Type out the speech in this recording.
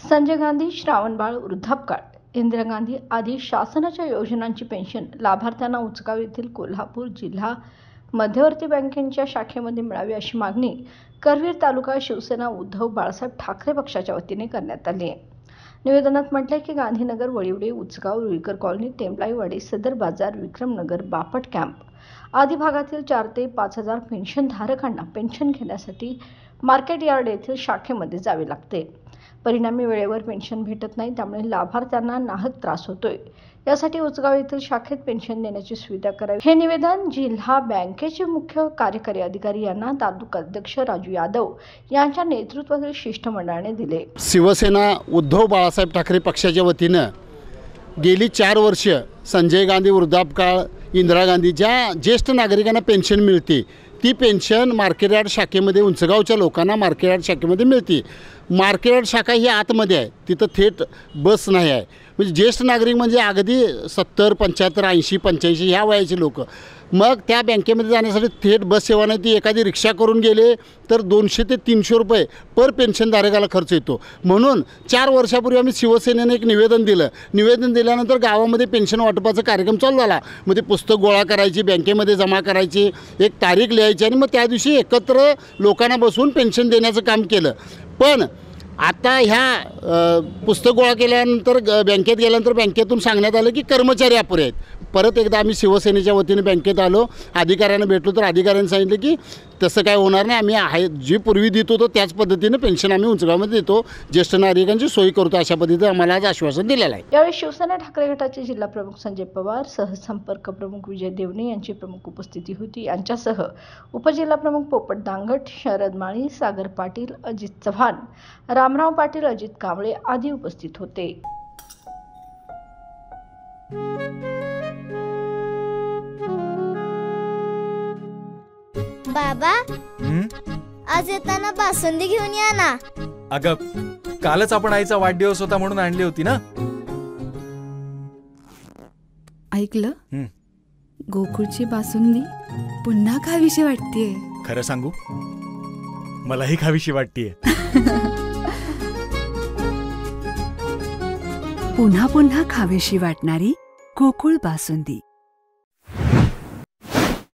संजय गांधी श्रावणबाळ वृद्धापकाळ इंदिरा गांधी आदी शासनाच्या योजनांची पेन्शन लाभार्थ्यांना उचगाव येथील कोल्हापूर जिल्हा मध्यवर्ती बँकेच्या शाखेमध्ये मिळावी अशी मागणी करवीर तालुका शिवसेना उद्धव बाळासाहेब ठाकरे पक्षाच्या वतीने करण्यात आली आहे। निवेदनात म्हटले की गांधीनगर, वळिवडे, उचगाव, रुईकर कॉलनी, टेंबलाईवाडी, सदर बाजार, विक्रमनगर, बापट कॅम्प आदी भागातील 4 ते 5 हजार पेन्शनधारकांना पेन्शन घेण्यासाठी मार्केट यार्ड येथील शाखेमध्ये जावे लागते। परिणामी वेळेवर पेन्शन भेटत नाही, त्यामुळे लाभार्थ्यांना नाहक त्रास होतोय। यासाठी उचगाव येथील शाखेत पेन्शन देण्याची सुविधा करावी। हे निवेदन जिल्हा बँकेचे मुख्य कार्यकारी अधिकारी यांना तालुका अध्यक्ष राजू यादव यांच्या नेतृत्वातील शिष्टमंडळाने दिले। शिवसेना उद्धव बाळासाहेब ठाकरे पक्षाच्या वतीने गेली 4 वर्ष संजय गांधी वृद्धापकाळ, इंदिरा गांधी ज्या ज्येष्ठ नागरिकांना पेन्शन मिळते ती पेन्शन मार्केट यार्ड शाखेमध्ये उंचगावच्या लोकांना मार्केट यार्ड शाखेमध्ये मिळते। मार्केट यार्ड शाखा ही आतमध्ये आहे, तिथं थेट बस नाही आहे। म्हणजे ज्येष्ठ नागरिक म्हणजे अगदी 70, 75, 80, 85 ह्या वयाचे लोक मग त्या बँकेमध्ये जाण्यासाठी थेट बस सेवा नाही, ती एखादी रिक्षा करून गेले तर 200 ते 300 रुपये पर पेन्शनधारकाला खर्च येतो। म्हणून 4 वर्षापूर्वी आम्ही शिवसेनेने एक निवेदन दिलं। निवेदन दिल्यानंतर गावामध्ये पेन्शन वाटपाचा कार्यक्रम चालू झाला। मग ते पुस्तक गोळा करायची, बँकेमध्ये जमा करायची, एक तारीख लिहायची आणि मग त्या दिवशी एकत्र लोकांना बसवून पेन्शन देण्याचं काम केलं। पण आता ह्या पुस्तक गोळा केल्यानंतर बँकेत गेल्यानंतर बँकेतून सांगण्यात आलं की कर्मचारी अपुरे आहेत। परत एकदा आम्ही शिवसेनेच्या वतीने बँकेत आलो, अधिकाऱ्यांना भेटलो तर अधिकाऱ्यांनी सांगितलं की तसं काय होणार नाही, आम्ही आहे जी पूर्वी देत होतो त्याच पद्धतीने पेन्शन आम्ही उंचगावमध्ये देतो, ज्येष्ठ नागरिकांची सोय करतो, अशा पद्धतीने आम्हाला आज आश्वासन दिलेलं आहे। यावेळी शिवसेना ठाकरे गटाचे जिल्हा प्रमुख संजय पवार, सहसंपर्क प्रमुख विजय देवणे यांची प्रमुख उपस्थिती होती। यांच्यासह उपजिल्हा प्रमुख पोपट दांगट, शरद माळी, सागर पाटील, अजित चव्हाण, रामराव पाटील, अजित कांबळे आदी उपस्थित होते। बाबा, आज येताना बासुंदी घेऊन या ना। अगं, कालच आपण आईचा वाढदिवस होता म्हणून आणली होती ना। ऐकलं, गोकुळची बासुंदी पुन्हा खावीशी वाटतेय। खरं सांगू, मलाही खावीशी वाटतेय। पुन्हा पुन्हा खावीशी वाटणारी गोकुळ बासुंदी।